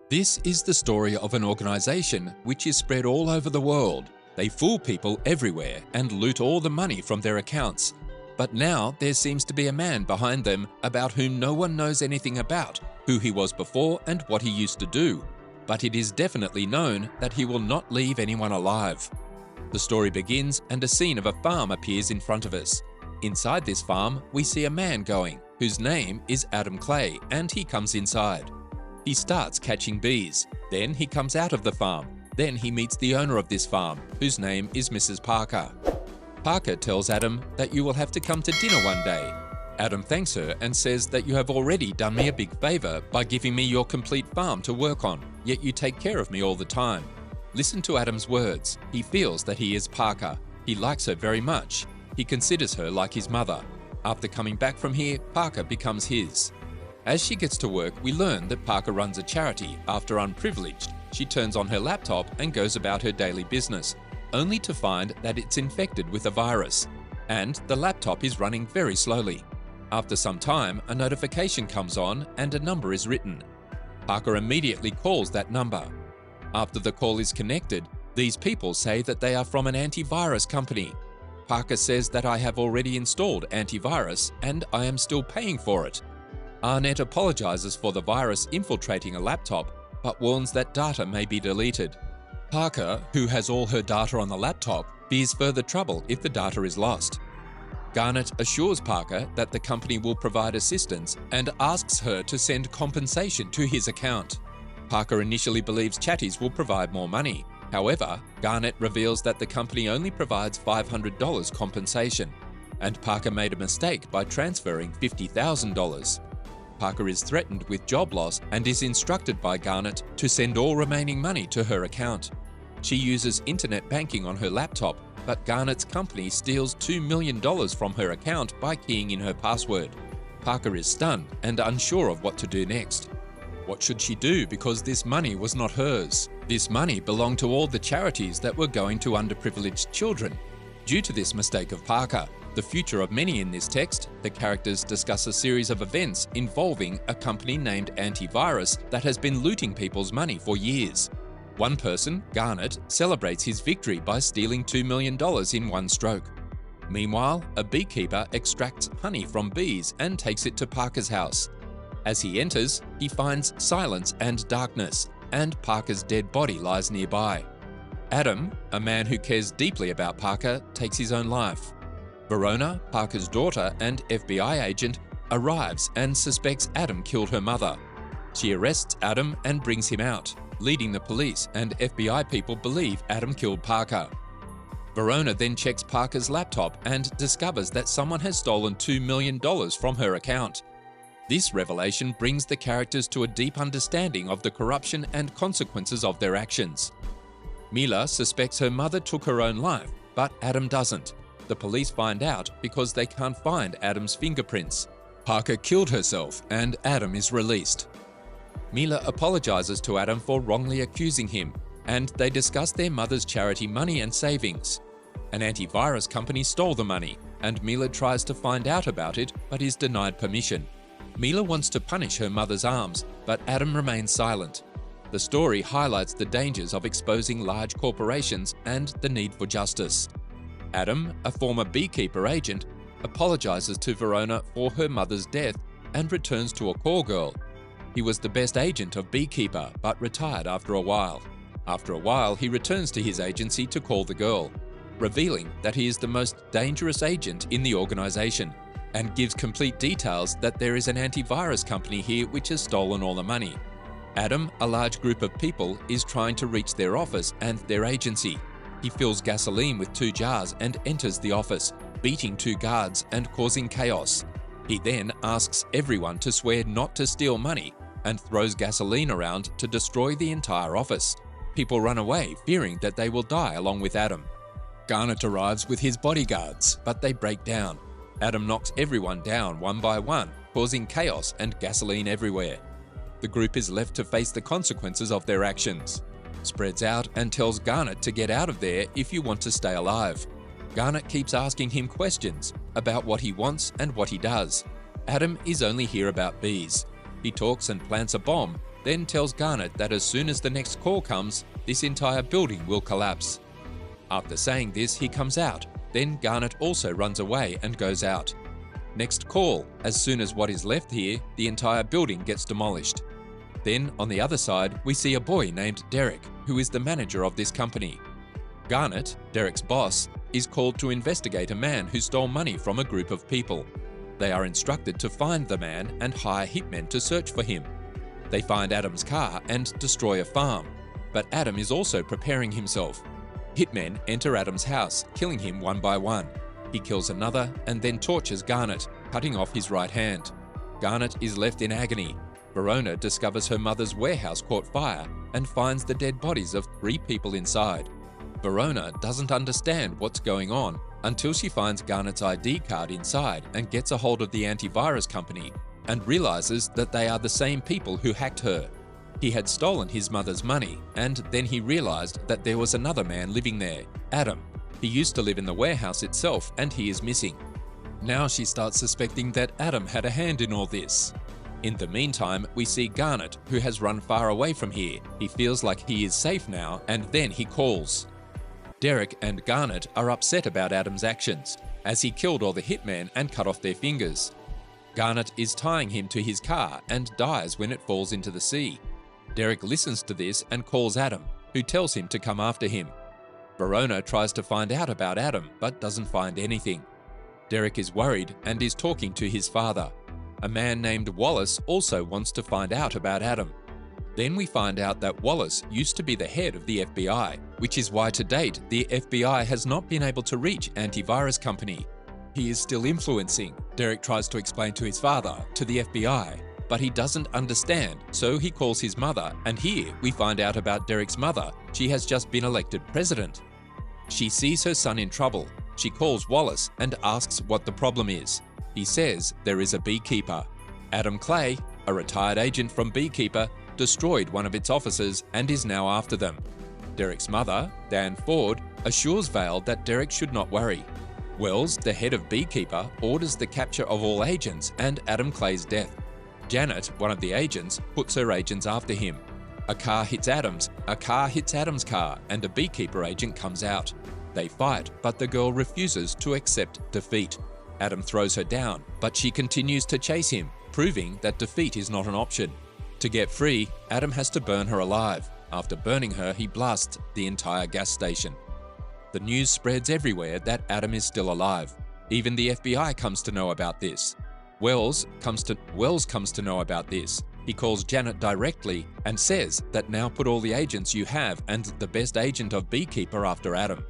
This is the story of an organization which is spread all over the world. They fool people everywhere and loot all the money from their accounts. But now there seems to be a man behind them about whom no one knows anything about, who he was before and what he used to do. But it is definitely known that he will not leave anyone alive. The story begins and a scene of a farm appears in front of us. Inside this farm, we see a man going, whose name is Adam Clay, and he comes inside. He starts catching bees. Then he comes out of the farm. Then he meets the owner of this farm, whose name is Mrs. Parker. Parker tells Adam that you will have to come to dinner one day. Adam thanks her and says that you have already done me a big favor by giving me your complete farm to work on, yet you take care of me all the time. Listen to Adam's words. He feels that he is Parker. He likes her very much. He considers her like his mother. After coming back from here, Parker becomes his. As she gets to work, we learn that Parker runs a charity. After Unprivileged, she turns on her laptop and goes about her daily business, only to find that it's infected with a virus, and the laptop is running very slowly. After some time, a notification comes on and a number is written. Parker immediately calls that number. After the call is connected, these people say that they are from an antivirus company. Parker says that I have already installed antivirus and I am still paying for it. Arnett apologizes for the virus infiltrating a laptop, but warns that data may be deleted. Parker, who has all her data on the laptop, fears further trouble if the data is lost. Garnett assures Parker that the company will provide assistance and asks her to send compensation to his account. Parker initially believes chatties will provide more money. However, Garnett reveals that the company only provides $500 compensation, and Parker made a mistake by transferring $50,000. Parker is threatened with job loss and is instructed by Garnett to send all remaining money to her account. She uses internet banking on her laptop, but Garnett's company steals $2 million from her account by keying in her password. Parker is stunned and unsure of what to do next. What should she do because this money was not hers? This money belonged to all the charities that were going to underprivileged children. Due to this mistake of Parker, the future of many in this text, the characters discuss a series of events involving a company named Antivirus that has been looting people's money for years. One person, Garnett, celebrates his victory by stealing $2 million in one stroke. Meanwhile, a beekeeper extracts honey from bees and takes it to Parker's house. As he enters, he finds silence and darkness, and Parker's dead body lies nearby. Adam, a man who cares deeply about Parker, takes his own life. Verona, Parker's daughter and FBI agent, arrives and suspects Adam killed her mother. She arrests Adam and brings him out, leading the police, and FBI people believe Adam killed Parker. Verona then checks Parker's laptop and discovers that someone has stolen $2 million from her account. This revelation brings the characters to a deep understanding of the corruption and consequences of their actions. Mila suspects her mother took her own life, but Adam doesn't. The police find out because they can't find Adam's fingerprints. Parker killed herself and Adam is released. Mila apologizes to Adam for wrongly accusing him, and they discuss their mother's charity money and savings. An antivirus company stole the money, and Mila tries to find out about it but is denied permission. Mila wants to punish her mother's arms, but Adam remains silent. The story highlights the dangers of exposing large corporations and the need for justice. Adam, a former beekeeper agent, apologizes to Verona for her mother's death and returns to a call girl. He was the best agent of Beekeeper, but retired after a while. After a while, he returns to his agency to call the girl, revealing that he is the most dangerous agent in the organization, and gives complete details that there is an antivirus company here which has stolen all the money. Adam, a large group of people, is trying to reach their office and their agency. He fills gasoline with 2 jars and enters the office, beating 2 guards and causing chaos. He then asks everyone to swear not to steal money and throws gasoline around to destroy the entire office. People run away, fearing that they will die along with Adam. Garnett arrives with his bodyguards, but they break down. Adam knocks everyone down one by one, causing chaos and gasoline everywhere. The group is left to face the consequences of their actions. Spreads out and tells Garnett to get out of there if you want to stay alive. Garnett keeps asking him questions about what he wants and what he does. Adam is only here about bees. He talks and plants a bomb, then tells Garnet that as soon as the next call comes, this entire building will collapse. After saying this, he comes out. Then Garnet also runs away and goes out. Next call, as soon as what is left here, the entire building gets demolished. Then, on the other side, we see a boy named Derek, who is the manager of this company. Garnet, Derek's boss, is called to investigate a man who stole money from a group of people. They are instructed to find the man and hire hitmen to search for him. They find Adam's car and destroy a farm, but Adam is also preparing himself. Hitmen enter Adam's house, killing him one by one. He kills another and then tortures Garnet, cutting off his right hand. Garnet is left in agony. Verona discovers her mother's warehouse caught fire and finds the dead bodies of 3 people inside. Verona doesn't understand what's going on until she finds Garnet's ID card inside and gets a hold of the antivirus company and realizes that they are the same people who hacked her. He had stolen his mother's money, and then he realized that there was another man living there, Adam. He used to live in the warehouse itself, and he is missing. Now she starts suspecting that Adam had a hand in all this. In the meantime, we see Garnet, who has run far away from here. He feels like he is safe now, and then he calls. Derek and Garnet are upset about Adam's actions, as he killed all the hitmen and cut off their fingers. Garnet is tying him to his car and dies when it falls into the sea. Derek listens to this and calls Adam, who tells him to come after him. Verona tries to find out about Adam, but doesn't find anything. Derek is worried and is talking to his father. A man named Wallace also wants to find out about Adam. Then we find out that Wallace used to be the head of the FBI, which is why to date the FBI has not been able to reach Antivirus Company. He is still influencing. Derek tries to explain to his father, to the FBI, but he doesn't understand, so he calls his mother, and here we find out about Derek's mother. She has just been elected president. She sees her son in trouble. She calls Wallace and asks what the problem is. He says there is a beekeeper. Adam Clay, a retired agent from Beekeeper, destroyed one of its officers and is now after them. Derek's mother, Dan Ford, assures Vale that Derek should not worry. Wells, the head of Beekeeper, orders the capture of all agents and Adam Clay's death. Janet, one of the agents, puts her agents after him. A car hits Adam's car, and a Beekeeper agent comes out. They fight, but the girl refuses to accept defeat. Adam throws her down, but she continues to chase him, proving that defeat is not an option. To get free, Adam has to burn her alive. After burning her, he blasts the entire gas station. The news spreads everywhere that Adam is still alive. Even the FBI comes to know about this. Wells comes to know about this. He calls Janet directly and says that now put all the agents you have and the best agent of Beekeeper after Adam.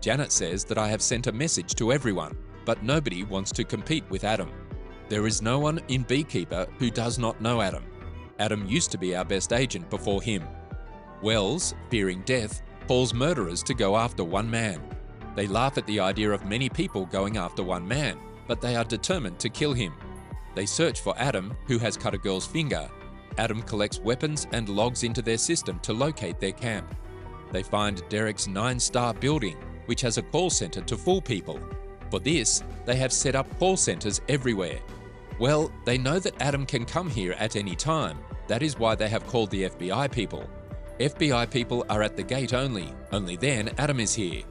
Janet says that I have sent a message to everyone, but nobody wants to compete with Adam. There is no one in Beekeeper who does not know Adam. Adam used to be our best agent before him. Wells, fearing death, calls murderers to go after one man. They laugh at the idea of many people going after one man, but they are determined to kill him. They search for Adam, who has cut a girl's finger. Adam collects weapons and logs into their system to locate their camp. They find Derek's 9-star building, which has a call center to fool people. For this, they have set up call centers everywhere. Well, they know that Adam can come here at any time. That is why they have called the FBI people. FBI people are at the gate only then Adam is here.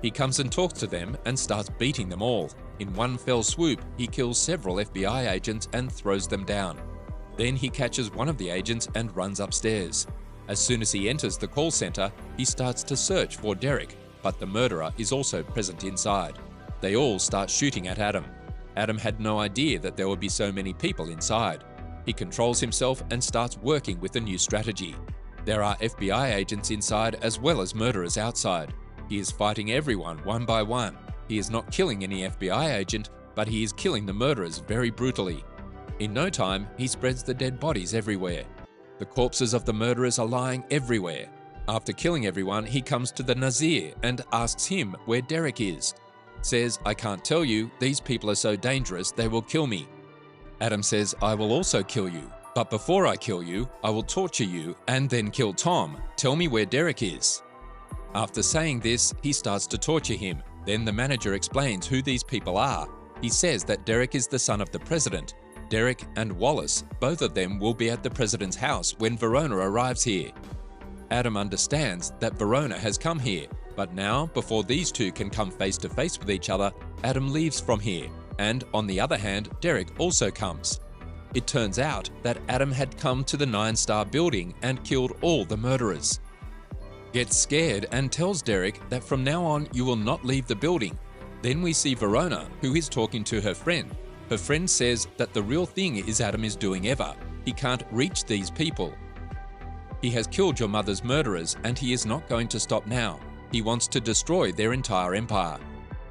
He comes and talks to them and starts beating them all. In one fell swoop, he kills several FBI agents and throws them down. Then he catches one of the agents and runs upstairs. As soon as he enters the call center, he starts to search for Derek, but the murderer is also present inside. They all start shooting at Adam. Adam had no idea that there would be so many people inside. He controls himself and starts working with a new strategy. There are FBI agents inside as well as murderers outside. He is fighting everyone one by one. He is not killing any FBI agent, but he is killing the murderers very brutally. In no time, he spreads the dead bodies everywhere. The corpses of the murderers are lying everywhere. After killing everyone, he comes to the Nazir and asks him where Derek is. Says, I can't tell you, these people are so dangerous they will kill me. Adam says, I will also kill you, but before I kill you, I will torture you and then kill Tom. Tell me where Derek is. After saying this, he starts to torture him. Then the manager explains who these people are. He says that Derek is the son of the president. Derek and Wallace, both of them will be at the president's house when Verona arrives here. Adam understands that Verona has come here, but now, before these two can come face to face with each other, Adam leaves from here, and on the other hand, Derek also comes. It turns out that Adam had come to the 9-star building and killed all the murderers. Gets scared and tells Derek that from now on you will not leave the building. Then we see Verona, who is talking to her friend. Her friend says that the real thing is Adam is doing ever. He can't reach these people. He has killed your mother's murderers and he is not going to stop now. He wants to destroy their entire empire.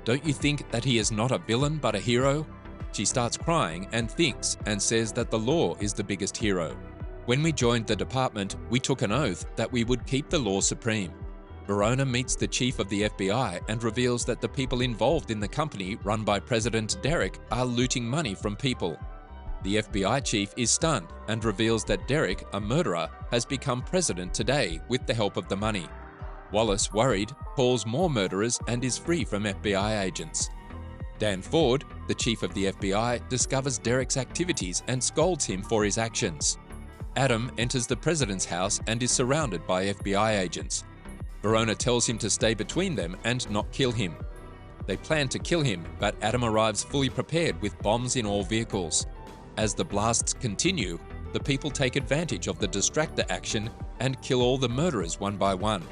Don't you think that he is not a villain but a hero? She starts crying and thinks and says that the law is the biggest hero. When we joined the department, we took an oath that we would keep the law supreme. Verona meets the chief of the FBI and reveals that the people involved in the company run by President Derek are looting money from people. The FBI chief is stunned and reveals that Derek, a murderer, has become president today with the help of the money. Wallace, worried, calls more murderers and is free from FBI agents. Dan Ford, the chief of the FBI, discovers Derek's activities and scolds him for his actions. Adam enters the president's house and is surrounded by FBI agents. Verona tells him to stay between them and not kill him. They plan to kill him, but Adam arrives fully prepared with bombs in all vehicles. As the blasts continue, the people take advantage of the distractor action and kill all the murderers one by one.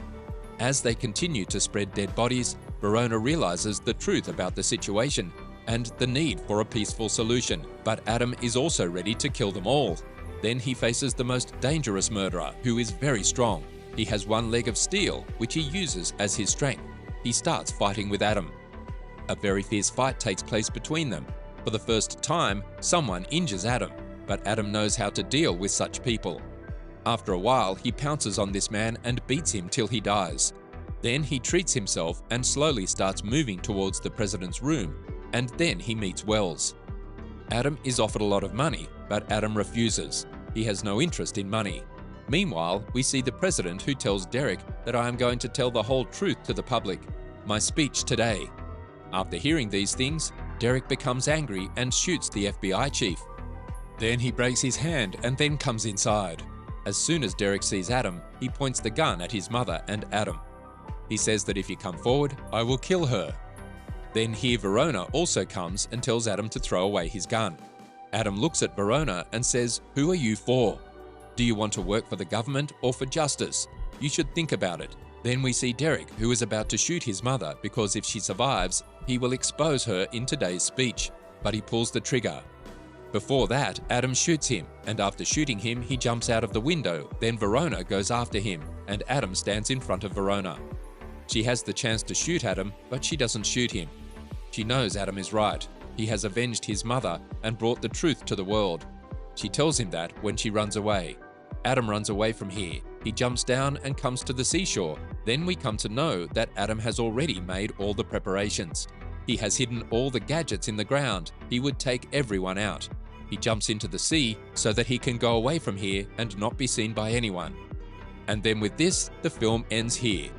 As they continue to spread dead bodies, Verona realizes the truth about the situation and the need for a peaceful solution, but Adam is also ready to kill them all. Then he faces the most dangerous murderer, who is very strong. He has one leg of steel, which he uses as his strength. He starts fighting with Adam. A very fierce fight takes place between them. For the first time, someone injures Adam, but Adam knows how to deal with such people. After a while, he pounces on this man and beats him till he dies. Then he treats himself and slowly starts moving towards the president's room, and then he meets Wells. Adam is offered a lot of money, but Adam refuses. He has no interest in money. Meanwhile, we see the president who tells Derek that I am going to tell the whole truth to the public. My speech today. After hearing these things, Derek becomes angry and shoots the FBI chief. Then he breaks his hand and then comes inside. As soon as Derek sees Adam, he points the gun at his mother and Adam. He says that if you come forward, I will kill her. Then here Verona also comes and tells Adam to throw away his gun. Adam looks at Verona and says, "Who are you for? Do you want to work for the government or for justice? You should think about it." Then we see Derek, who is about to shoot his mother because if she survives, he will expose her in today's speech, but he pulls the trigger. Before that, Adam shoots him, and after shooting him, he jumps out of the window. Then Verona goes after him, and Adam stands in front of Verona. She has the chance to shoot Adam, but she doesn't shoot him. She knows Adam is right. He has avenged his mother and brought the truth to the world. She tells him that when she runs away. Adam runs away from here. He jumps down and comes to the seashore. Then we come to know that Adam has already made all the preparations. He has hidden all the gadgets in the ground. He would take everyone out. He jumps into the sea so that he can go away from here and not be seen by anyone. And then with this, the film ends here.